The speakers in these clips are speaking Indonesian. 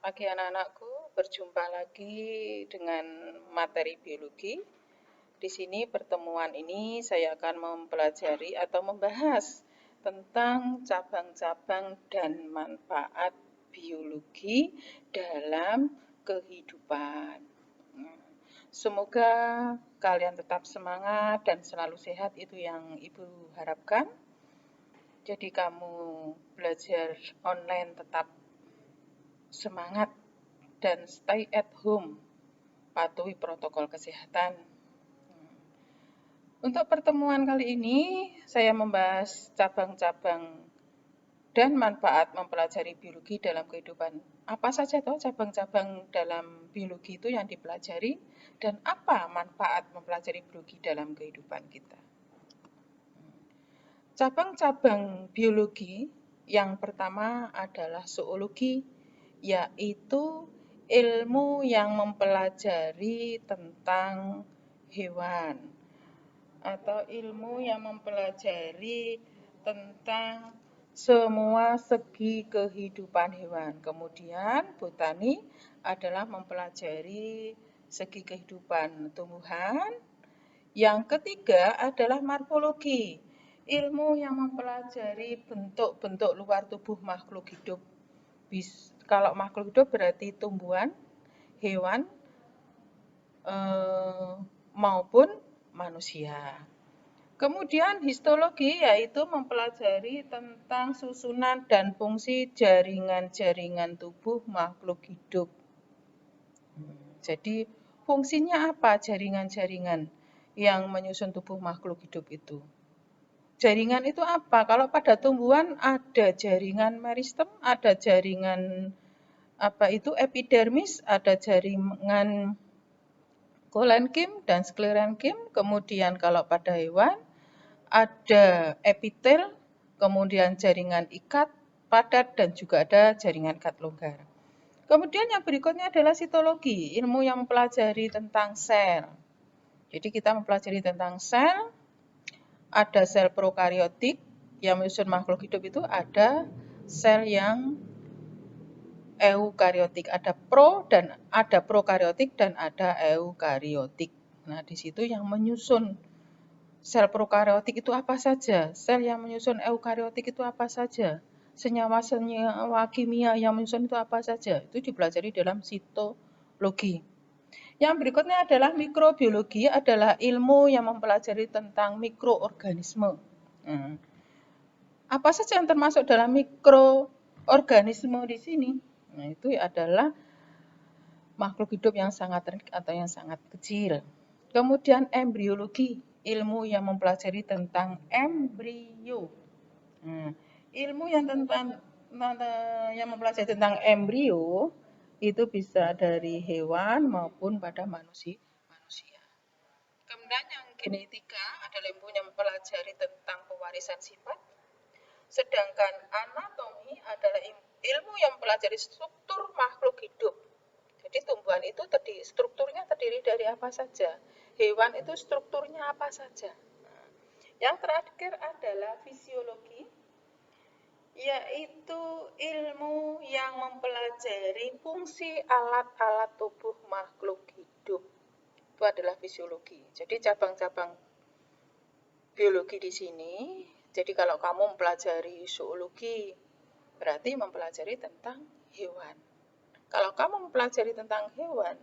pagi anak-anakku, berjumpa lagi dengan materi biologi. Di sini pertemuan ini saya akan mempelajari atau membahas tentang cabang-cabang dan manfaat biologi dalam kehidupan. Semoga kalian tetap semangat dan selalu sehat, itu yang Ibu harapkan. Jadi kamu belajar online tetap semangat dan stay at home, patuhi protokol kesehatan. Untuk pertemuan kali ini, saya membahas cabang-cabang dan manfaat mempelajari biologi dalam kehidupan. Apa saja toh cabang-cabang dalam biologi itu yang dipelajari, dan apa manfaat mempelajari biologi dalam kehidupan kita. Cabang-cabang biologi yang pertama adalah zoologi, yaitu ilmu yang mempelajari tentang hewan atau ilmu yang mempelajari tentang semua segi kehidupan hewan. Kemudian botani adalah mempelajari segi kehidupan tumbuhan. Yang ketiga adalah morfologi, ilmu yang mempelajari bentuk-bentuk luar tubuh makhluk hidup. Kalau makhluk hidup berarti tumbuhan, hewan, maupun manusia. Kemudian histologi yaitu mempelajari tentang susunan dan fungsi jaringan-jaringan tubuh makhluk hidup. Jadi fungsinya apa jaringan-jaringan yang menyusun tubuh makhluk hidup itu? Jaringan itu apa? Kalau pada tumbuhan ada jaringan meristem, ada jaringan epidermis, ada jaringan kolenkim dan sklerenkim. Kemudian kalau pada hewan ada epitel, kemudian jaringan ikat padat, dan juga ada jaringan ikat longgar. Kemudian yang berikutnya adalah sitologi, ilmu yang mempelajari tentang sel. Jadi kita mempelajari tentang sel. Ada sel prokariotik yang menyusun makhluk hidup, itu ada sel yang eukariotik, ada prokariotik dan ada eukariotik. Nah, di situ yang menyusun sel prokariotik itu apa saja? Sel yang menyusun eukariotik itu apa saja? Senyawa-senyawa kimia yang menyusun itu apa saja? Itu dipelajari dalam sitologi. Yang berikutnya adalah mikrobiologi, adalah ilmu yang mempelajari tentang mikroorganisme. Apa saja yang termasuk dalam mikroorganisme di sini? Nah, itu adalah makhluk hidup yang sangat atau yang sangat kecil. Kemudian embriologi, ilmu yang mempelajari tentang embrio. Ilmu yang mempelajari tentang embrio itu bisa dari hewan maupun pada manusia. Kemudian yang genetika adalah ilmu yang mempelajari tentang pewarisan sifat. Sedangkan anatomi adalah ilmu yang mempelajari struktur makhluk hidup. Jadi tumbuhan itu strukturnya terdiri dari apa saja, hewan itu strukturnya apa saja. Yang terakhir adalah fisiologi, yaitu ilmu yang mempelajari fungsi alat-alat tubuh makhluk hidup. Itu adalah fisiologi. Jadi cabang-cabang biologi di sini. Jadi kalau kamu mempelajari zoologi, berarti mempelajari tentang hewan. Kalau kamu mempelajari tentang hewan,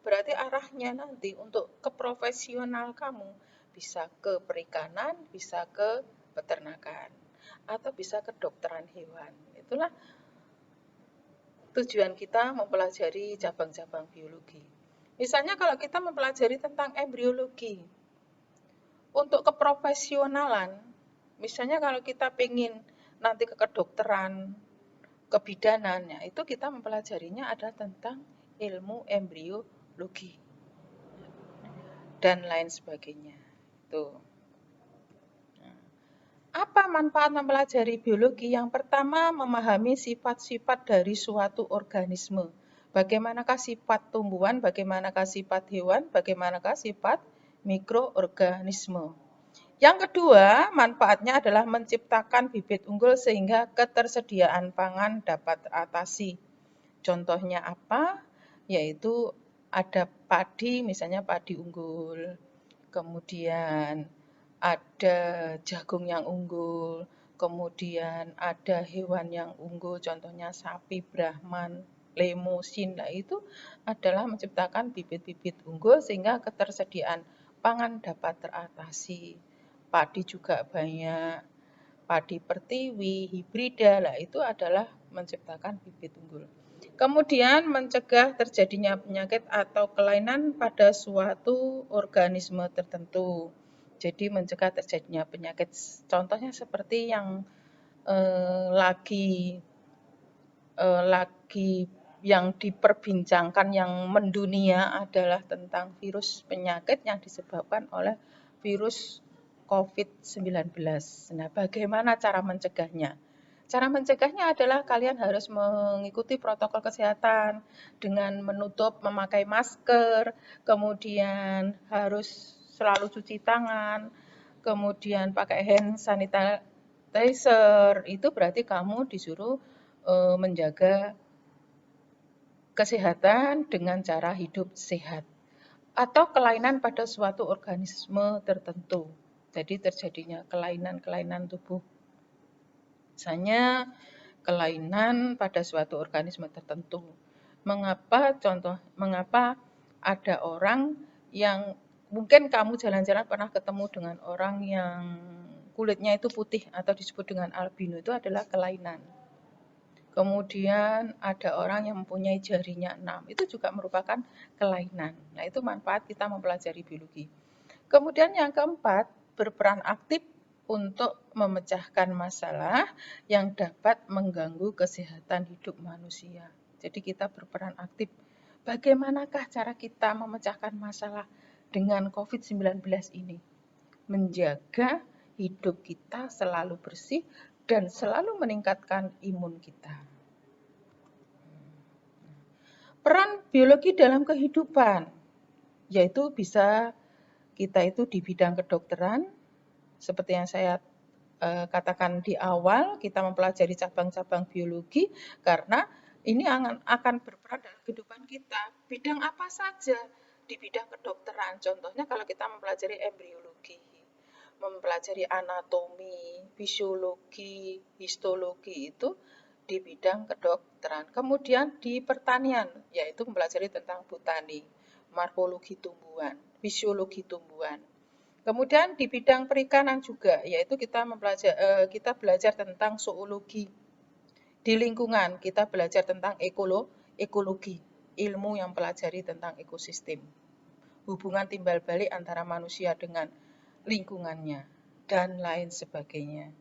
berarti arahnya nanti untuk keprofesional kamu bisa ke perikanan, bisa ke peternakan, atau bisa ke kedokteran hewan. Itulah tujuan kita mempelajari cabang-cabang biologi. Misalnya kalau kita mempelajari tentang embriologi, untuk keprofesionalan, misalnya kalau kita pengen nanti ke kedokteran, kebidanannya, itu kita mempelajarinya ada tentang ilmu embriologi dan lain sebagainya. Tuh. Apa manfaat mempelajari biologi? Yang pertama, memahami sifat-sifat dari suatu organisme. Bagaimanakah sifat tumbuhan, bagaimanakah sifat hewan, bagaimanakah sifat mikroorganisme. Yang kedua, manfaatnya adalah menciptakan bibit unggul sehingga ketersediaan pangan dapat teratasi. Contohnya apa? Yaitu ada padi, misalnya padi unggul, kemudian ada jagung yang unggul, kemudian ada hewan yang unggul, contohnya sapi Brahman, lemusin. Nah, itu adalah menciptakan bibit-bibit unggul sehingga ketersediaan pangan dapat teratasi. Padi juga banyak, padi pertiwi, hibrida, lah itu adalah menciptakan bibit unggul. Kemudian mencegah terjadinya penyakit atau kelainan pada suatu organisme tertentu. Jadi mencegah terjadinya penyakit. Contohnya seperti yang lagi yang diperbincangkan yang mendunia adalah tentang virus penyakit yang disebabkan oleh virus COVID-19. Nah, bagaimana cara mencegahnya? Cara mencegahnya adalah kalian harus mengikuti protokol kesehatan dengan memakai masker, kemudian harus selalu cuci tangan, kemudian pakai hand sanitizer. Itu berarti kamu disuruh menjaga kesehatan dengan cara hidup sehat atau kelainan pada suatu organisme tertentu. Jadi terjadinya kelainan-kelainan tubuh. Misalnya kelainan pada suatu organisme tertentu. Mengapa ada orang yang mungkin kamu jalan-jalan pernah ketemu dengan orang yang kulitnya itu putih atau disebut dengan albino, itu adalah kelainan. Kemudian ada orang yang mempunyai jarinya 6, itu juga merupakan kelainan. Nah, itu manfaat kita mempelajari biologi. Kemudian yang keempat, berperan aktif untuk memecahkan masalah yang dapat mengganggu kesehatan hidup manusia. Jadi kita berperan aktif. Bagaimanakah cara kita memecahkan masalah dengan COVID-19 ini? Menjaga hidup kita selalu bersih dan selalu meningkatkan imun kita. Peran biologi dalam kehidupan, yaitu bisa kita itu di bidang kedokteran, seperti yang saya katakan di awal, kita mempelajari cabang-cabang biologi karena ini akan berperan dalam kehidupan kita. Bidang apa saja? Di bidang kedokteran, contohnya kalau kita mempelajari embriologi, mempelajari anatomi, fisiologi, histologi, itu di bidang kedokteran. Kemudian di pertanian, yaitu mempelajari tentang botani, morfologi tumbuhan, fisiologi tumbuhan. Kemudian di bidang perikanan juga, yaitu kita belajar tentang zoologi. Di lingkungan, kita belajar tentang ekologi, ilmu yang pelajari tentang ekosistem, hubungan timbal balik antara manusia dengan lingkungannya, dan lain sebagainya.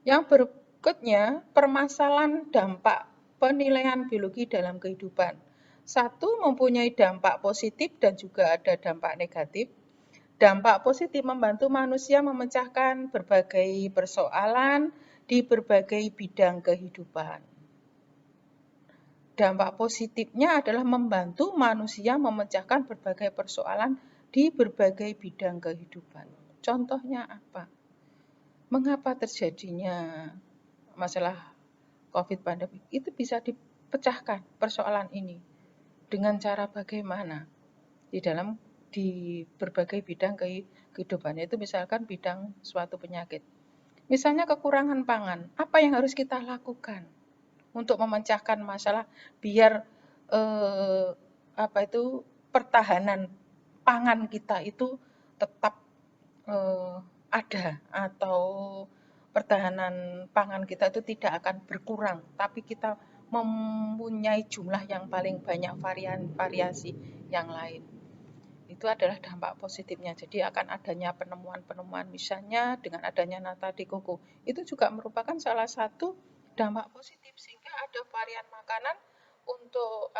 Yang berikutnya, permasalahan dampak penilaian biologi dalam kehidupan. Satu, mempunyai dampak positif dan juga ada dampak negatif. Dampak positif membantu manusia memecahkan berbagai persoalan di berbagai bidang kehidupan. Dampak positifnya adalah membantu manusia memecahkan berbagai persoalan di berbagai bidang kehidupan. Contohnya apa? Mengapa terjadinya masalah COVID pandemi? Itu bisa dipecahkan persoalan ini dengan cara bagaimana? Di berbagai bidang kehidupan, itu misalkan bidang suatu penyakit. Misalnya kekurangan pangan, apa yang harus kita lakukan untuk memecahkan masalah biar pertahanan pangan kita itu tetap ada, atau pertahanan pangan kita itu tidak akan berkurang, tapi kita mempunyai jumlah yang paling banyak variasi yang lain. Itu adalah dampak positifnya. Jadi akan adanya penemuan-penemuan, misalnya dengan adanya nata de coco, itu juga merupakan salah satu dampak positif, sehingga ada varian makanan untuk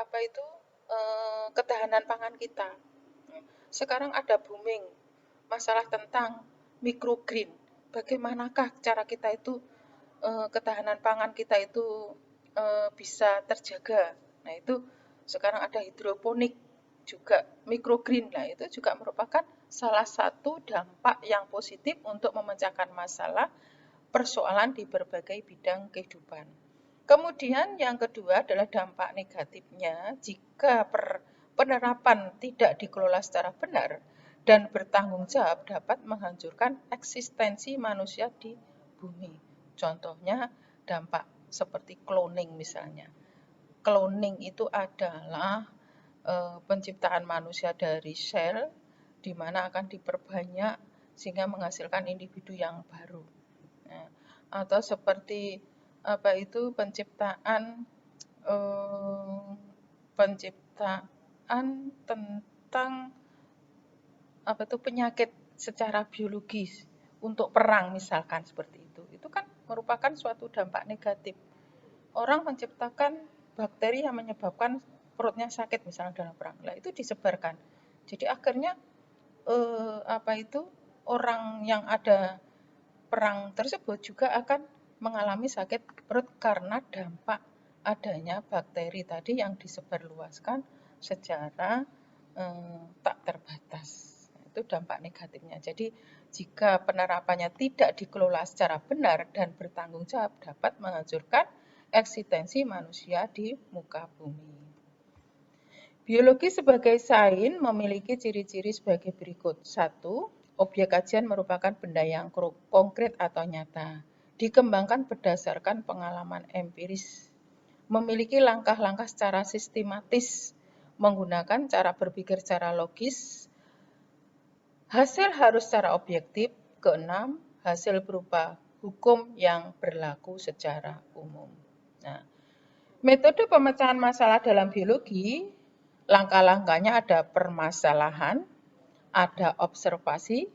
ketahanan pangan kita. Sekarang ada booming masalah tentang microgreen. Bagaimanakah cara kita itu ketahanan pangan kita itu bisa terjaga. Nah, itu sekarang ada hidroponik juga, microgreen. Nah, itu juga merupakan salah satu dampak yang positif untuk memecahkan masalah persoalan di berbagai bidang kehidupan. Kemudian yang kedua adalah dampak negatifnya jika penerapan tidak dikelola secara benar dan bertanggung jawab dapat menghancurkan eksistensi manusia di bumi. Contohnya dampak seperti cloning misalnya. Cloning itu adalah penciptaan manusia dari sel di mana akan diperbanyak sehingga menghasilkan individu yang baru. Nah, atau seperti apa itu penciptaan tentang apa itu penyakit secara biologis untuk perang misalkan seperti itu kan merupakan suatu dampak negatif. Orang menciptakan bakteri yang menyebabkan perutnya sakit misalnya dalam perang, nah itu disebarkan. Jadi akhirnya apa itu orang yang ada perang tersebut juga akan mengalami sakit perut karena dampak adanya bakteri tadi yang disebarluaskan secara tak terbatas. Itu dampak negatifnya. Jadi jika penerapannya tidak dikelola secara benar dan bertanggung jawab dapat menghancurkan eksistensi manusia di muka bumi. Biologi sebagai sains memiliki ciri-ciri sebagai berikut. 1. Objek kajian merupakan benda yang konkret atau nyata, dikembangkan berdasarkan pengalaman empiris, memiliki langkah-langkah secara sistematis, menggunakan cara berpikir secara logis, hasil harus secara objektif. Keenam, hasil berupa hukum yang berlaku secara umum. Nah, metode pemecahan masalah dalam biologi, langkah-langkahnya ada permasalahan, ada observasi,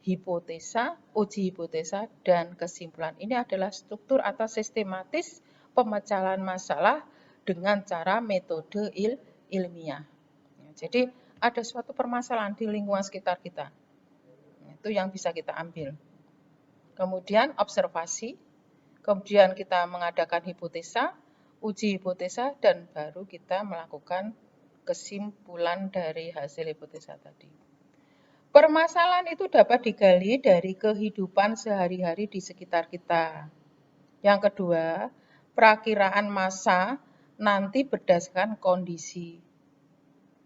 hipotesa, uji hipotesa, dan kesimpulan. Ini adalah struktur atau sistematis pemecahan masalah dengan cara metode ilmiah. Jadi ada suatu permasalahan di lingkungan sekitar kita. Itu yang bisa kita ambil. Kemudian observasi, kemudian kita mengadakan hipotesa, uji hipotesa, dan baru kita melakukan kesimpulan dari hasil hipotesa tadi. Permasalahan itu dapat digali dari kehidupan sehari-hari di sekitar kita. Yang kedua, perakiraan massa nanti berdasarkan kondisi.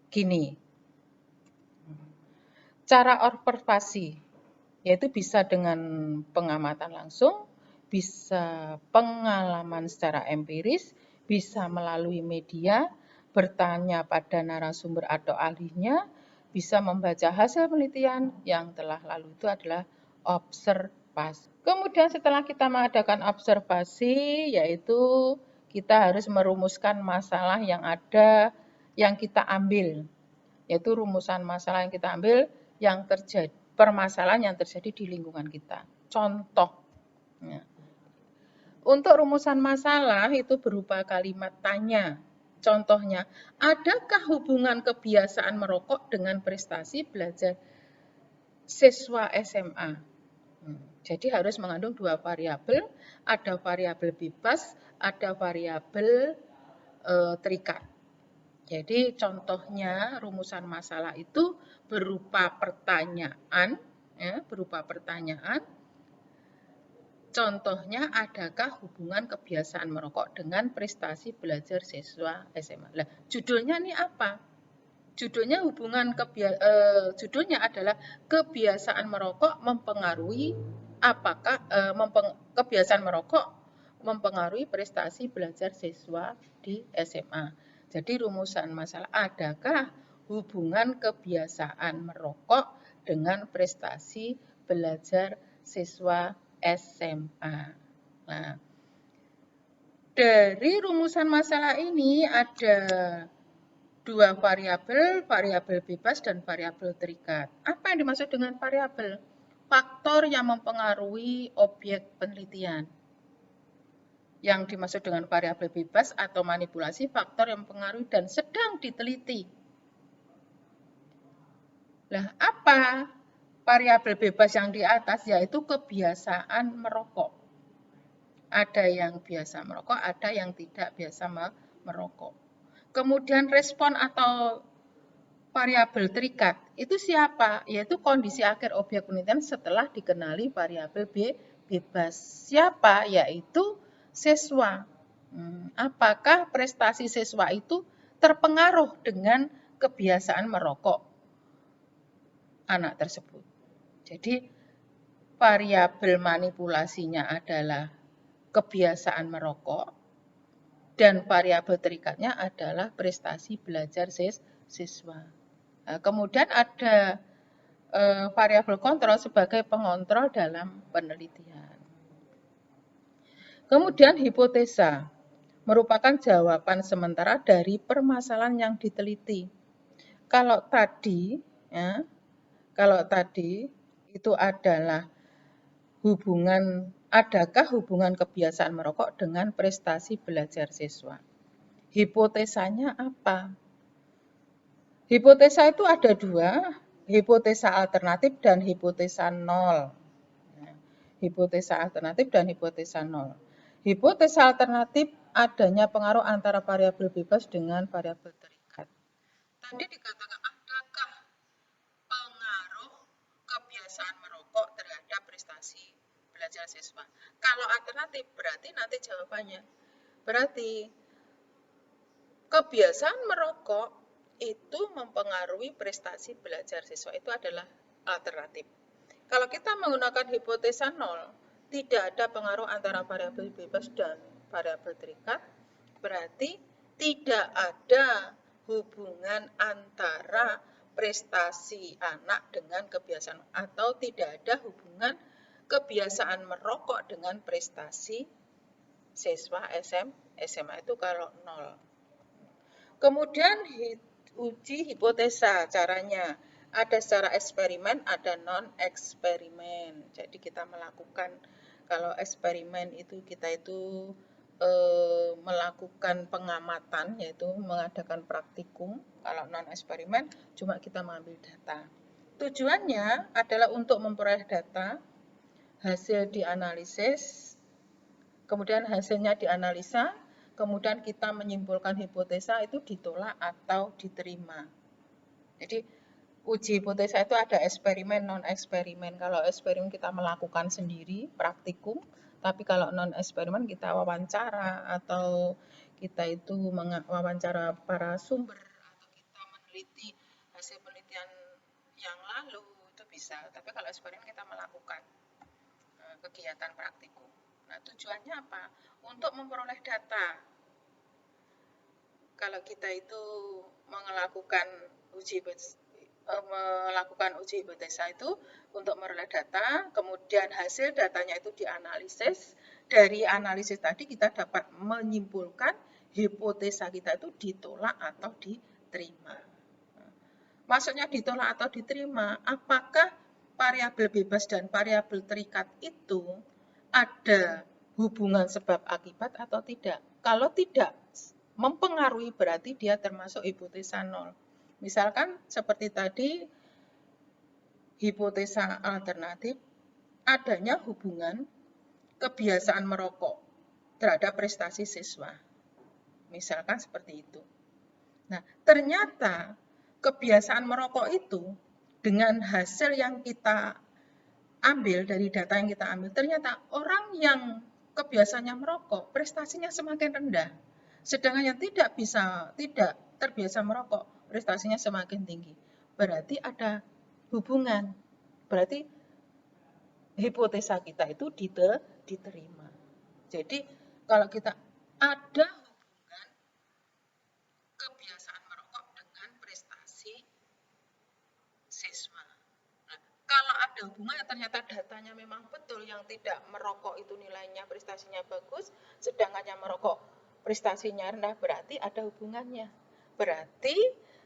Gini, cara observasi, yaitu bisa dengan pengamatan langsung, bisa pengalaman secara empiris, bisa melalui media, bertanya pada narasumber atau ahlinya, bisa membaca hasil penelitian yang telah lalu. Itu adalah observasi. Kemudian setelah kita mengadakan observasi, yaitu kita harus merumuskan masalah yang ada, yang kita ambil. Yaitu rumusan masalah yang kita ambil, yang terjadi, permasalahan yang terjadi di lingkungan kita. Contoh. Ya. Untuk rumusan masalah itu berupa kalimat tanya. Contohnya, adakah hubungan kebiasaan merokok dengan prestasi belajar siswa SMA? Jadi harus mengandung dua variabel, ada variabel bebas, ada variabel terikat. Jadi contohnya rumusan masalah itu berupa pertanyaan, ya, berupa pertanyaan. Contohnya, adakah hubungan kebiasaan merokok dengan prestasi belajar siswa SMA? Nah, judulnya ini apa? Judulnya judulnya adalah kebiasaan merokok mempengaruhi apakah kebiasaan merokok mempengaruhi prestasi belajar siswa di SMA. Jadi rumusan masalah, adakah hubungan kebiasaan merokok dengan prestasi belajar siswa SMA. Nah, dari rumusan masalah ini ada dua variabel, variabel bebas dan variabel terikat. Apa yang dimaksud dengan variabel? Faktor yang mempengaruhi objek penelitian. Yang dimaksud dengan variabel bebas atau manipulasi, faktor yang mempengaruhi dan sedang diteliti. Nah, apa variabel bebas yang di atas? Yaitu kebiasaan merokok. Ada yang biasa merokok, ada yang tidak biasa merokok. Kemudian respon atau variabel terikat, itu siapa? Yaitu kondisi akhir objek penelitian setelah dikenali variabel bebas. Siapa? Yaitu siswa. Apakah prestasi siswa itu terpengaruh dengan kebiasaan merokok anak tersebut? Jadi variabel manipulasinya adalah kebiasaan merokok dan variabel terikatnya adalah prestasi belajar siswa. Nah, kemudian ada variabel kontrol sebagai pengontrol dalam penelitian. Kemudian hipotesa merupakan jawaban sementara dari permasalahan yang diteliti. Kalau tadi itu adalah adakah hubungan kebiasaan merokok dengan prestasi belajar siswa? Hipotesanya apa? Hipotesa itu ada dua, hipotesa alternatif dan hipotesa nol. Hipotesa alternatif dan hipotesa nol. Hipotesa alternatif adanya pengaruh antara variabel bebas dengan variabel terikat. Tadi dikatakan adakah pengaruh kebiasaan merokok terhadap prestasi belajar siswa. Kalau alternatif berarti nanti jawabannya. Berarti kebiasaan merokok itu mempengaruhi prestasi belajar siswa. Itu adalah alternatif. Kalau kita menggunakan hipotesa nol, tidak ada pengaruh antara variabel bebas dan variabel terikat, berarti tidak ada hubungan antara prestasi anak dengan kebiasaan atau tidak ada hubungan kebiasaan merokok dengan prestasi siswa SMA itu kalau nol. Kemudian uji hipotesa caranya. Ada secara eksperimen, ada non-eksperimen. Jadi kita melakukan, kalau eksperimen itu kita itu melakukan pengamatan, yaitu mengadakan praktikum. Kalau non-eksperimen, cuma kita mengambil data. Tujuannya adalah untuk memperoleh data, hasil dianalisis, kemudian hasilnya dianalisa, kemudian kita menyimpulkan hipotesa itu ditolak atau diterima. Jadi uji hipotesa itu ada eksperimen, non-eksperimen. Kalau eksperimen kita melakukan sendiri, praktikum, tapi kalau non-eksperimen kita wawancara atau kita itu wawancara para sumber atau kita meneliti hasil penelitian yang lalu itu bisa. Tapi kalau eksperimen kita melakukan kegiatan praktikum. Nah, tujuannya apa? Untuk memperoleh data. Kalau kita itu melakukan uji hipotesa itu untuk memperoleh data, kemudian hasil datanya itu dianalisis. Dari analisis tadi kita dapat menyimpulkan hipotesa kita itu ditolak atau diterima. Maksudnya ditolak atau diterima, apakah variabel bebas dan variabel terikat itu ada hubungan sebab akibat atau tidak? Kalau tidak mempengaruhi berarti dia termasuk hipotesa nol. Misalkan seperti tadi hipotesa alternatif adanya hubungan kebiasaan merokok terhadap prestasi siswa. Misalkan seperti itu. Nah, ternyata kebiasaan merokok itu dengan hasil yang kita ambil dari data yang kita ambil, ternyata orang yang kebiasaannya merokok prestasinya semakin rendah. Sedangkan yang tidak terbiasa merokok, prestasinya semakin tinggi. Berarti ada hubungan. Berarti hipotesa kita itu diterima. Jadi kalau kita ada hubungan kebiasaan merokok dengan prestasi siswa. Nah, kalau ada hubungan ternyata datanya memang betul, yang tidak merokok itu nilainya prestasinya bagus, sedangkan yang merokok prestasinya rendah, berarti ada hubungannya. Berarti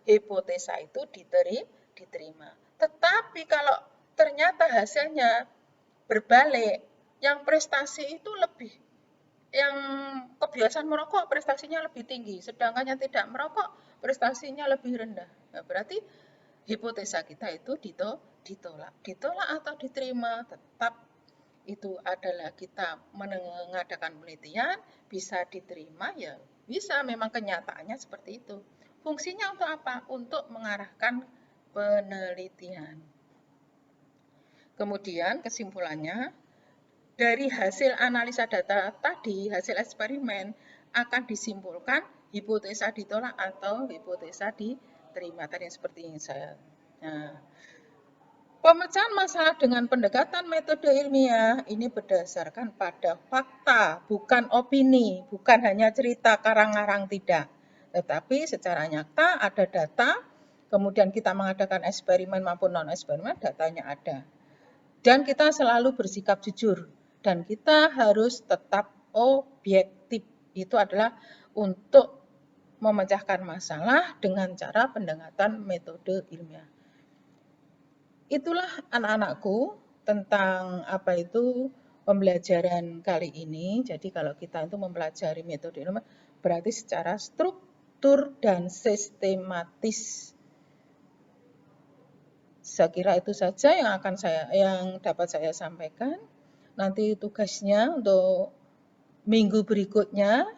hipotesa itu diterima. Tetapi kalau ternyata hasilnya berbalik, yang prestasi itu yang kebiasaan merokok prestasinya lebih tinggi, sedangkan yang tidak merokok prestasinya lebih rendah. Nah, berarti hipotesa kita itu ditolak atau diterima, tetap itu adalah kita mengadakan penelitian, bisa diterima ya bisa, memang kenyataannya seperti itu. Fungsinya untuk apa? Untuk mengarahkan penelitian. Kemudian kesimpulannya, dari hasil analisa data tadi, hasil eksperimen, akan disimpulkan hipotesa ditolak atau hipotesa diterima. Tadi seperti yang saya. Nah, pemecahan masalah dengan pendekatan metode ilmiah ini berdasarkan pada fakta, bukan opini, bukan hanya cerita karang-karang, tidak. Tetapi secara nyata ada data, kemudian kita mengadakan eksperimen maupun non-eksperimen, datanya ada. Dan kita selalu bersikap jujur, dan kita harus tetap objektif. Itu adalah untuk memecahkan masalah dengan cara pendekatan metode ilmiah. Itulah anak-anakku tentang apa itu pembelajaran kali ini. Jadi kalau kita itu mempelajari metode ilmiah berarti secara struktur dan sistematis. Saya kira itu saja yang dapat saya sampaikan. Nanti tugasnya untuk minggu berikutnya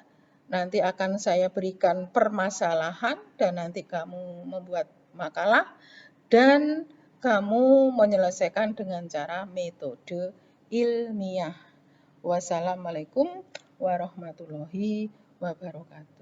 nanti akan saya berikan permasalahan dan nanti kamu membuat makalah dan kamu menyelesaikan dengan cara metode ilmiah. Wassalamualaikum warahmatullahi wabarakatuh.